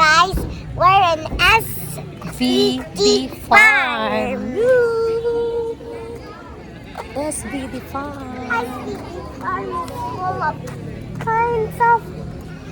guys, we're in SVD Farm. SVD Farm. SVD Farm is full of kinds of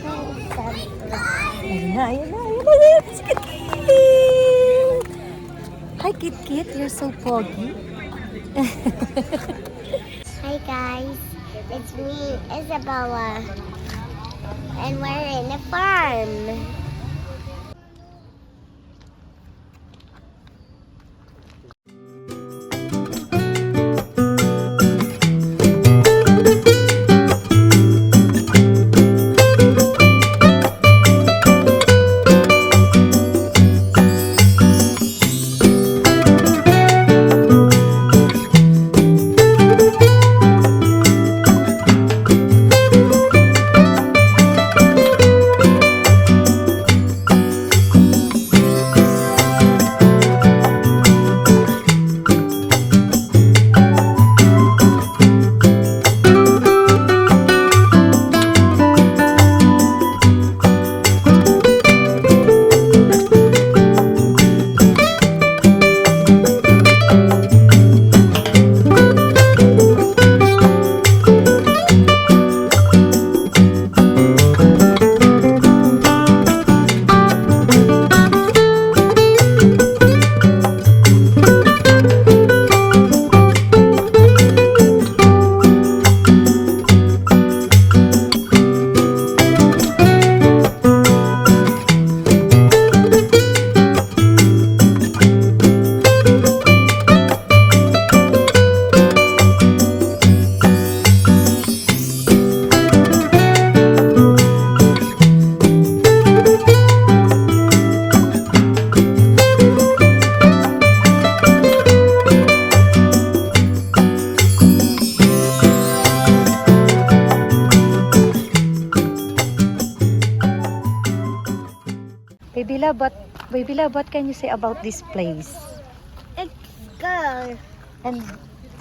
things. Ayun na. It's Kit Kit. Hi, Kit Kit. You're so foggy. Hi guys, it's me, Isabella, and we're in a farm. Baby love, what can you say about this place? It's good. And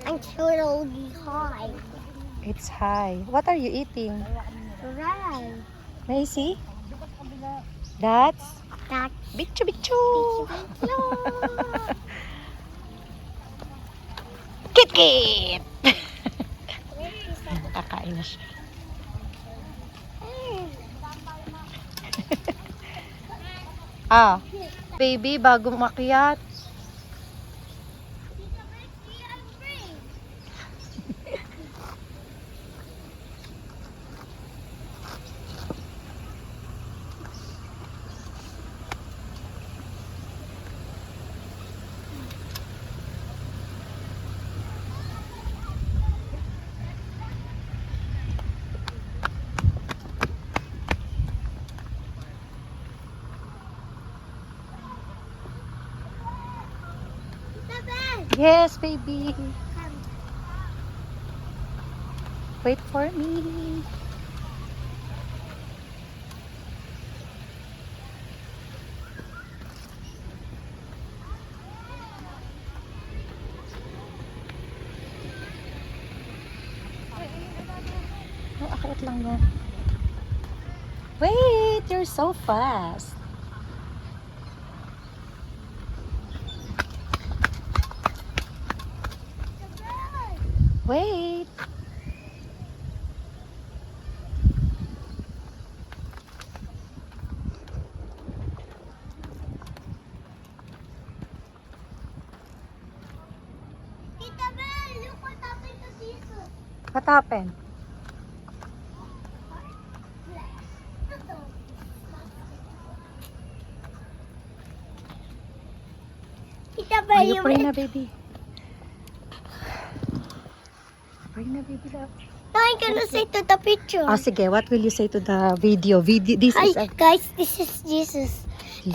It's really high. it's high. What are you eating? Right. May I see? That's That's bichu bichu. Kit Kit. Kakain na siya. Baby, bago makyat. Yes, baby. Wait for me. Oh, akit lang yan. Wait, you're so fast. Wait. Tita Belle, look what happened to Jesus. What happened? Tita Oh, Belle, you pray na, baby. Pray na, baby love. Now I'm gonna say to the picture. Oh, sige. What will you say to the video? This Hi is a... guys, this is Jesus,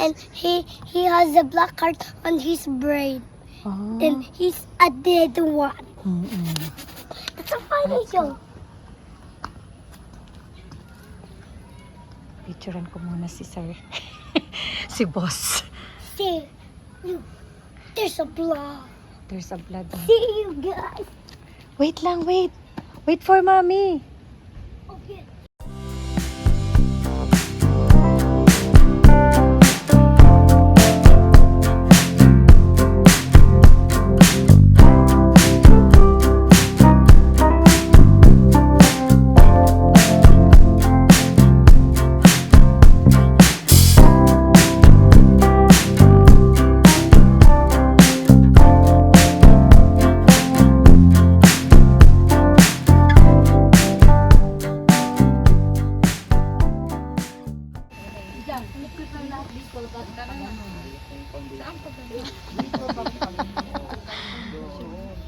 and he has a black heart on his brain, Oh. and he's a dead one. Mm-mm. It's a funny joke. Picturean ko muna si sir. Si boss. See, look, there's a blood. There's a blood. See you guys. Wait lang, wait. Wait for mommy. Okay.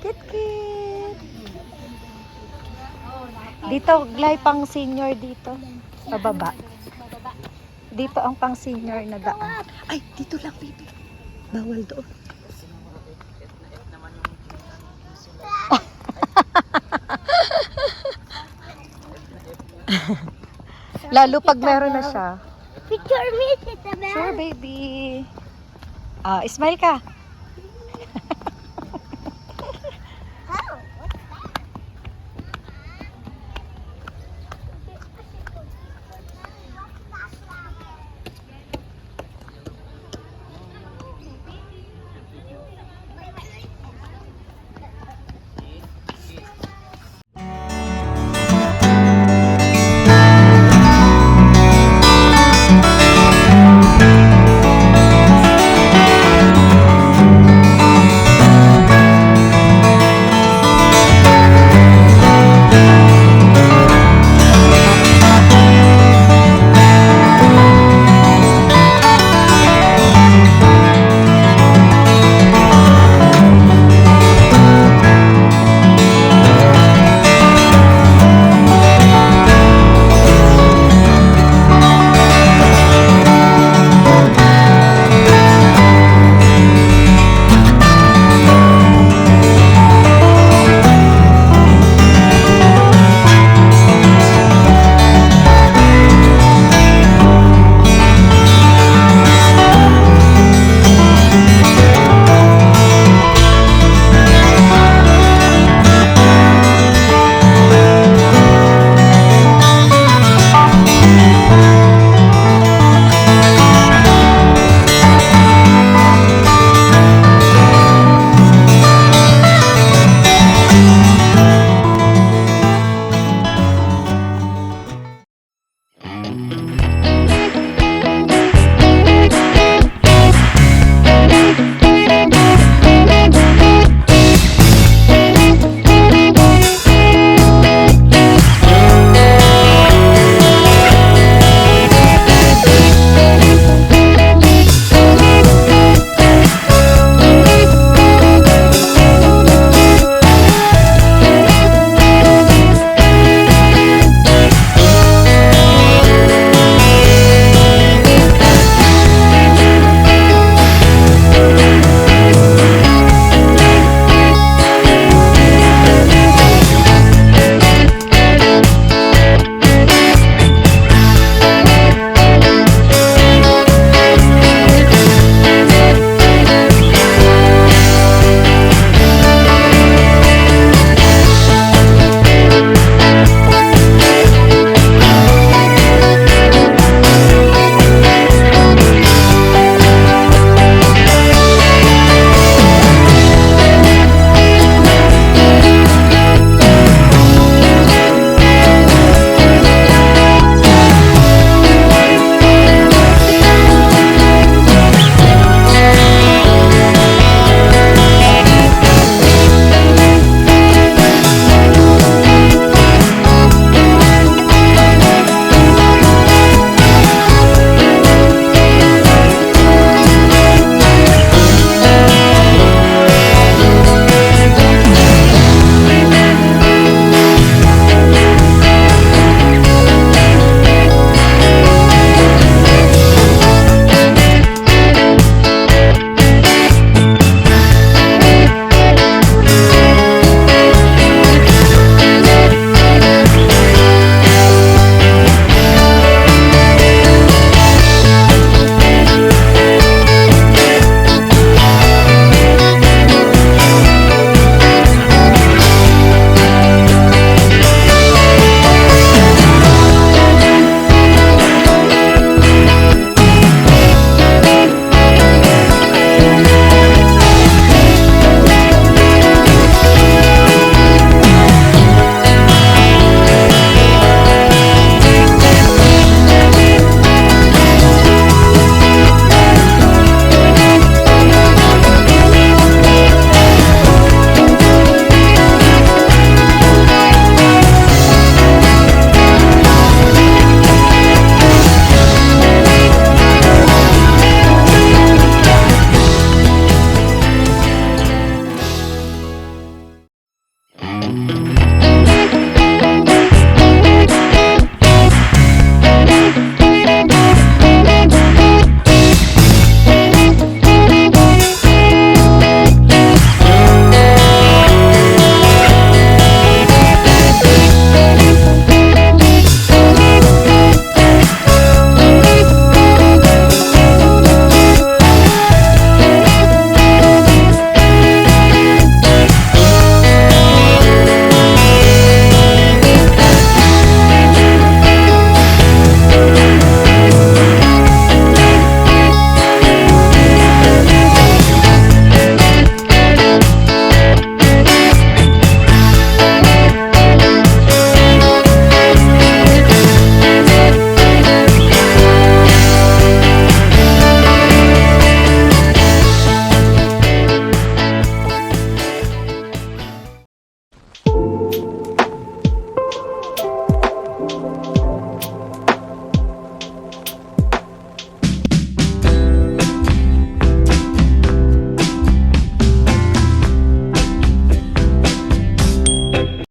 Kit. Dito, Glay, pang senior dito. Pababa. Dito ang pang senior na daan. Ay, dito lang, baby. Bawal doon. Lalo pag meron na siya. Picture me, Isabella. Sure, baby. Smile ka.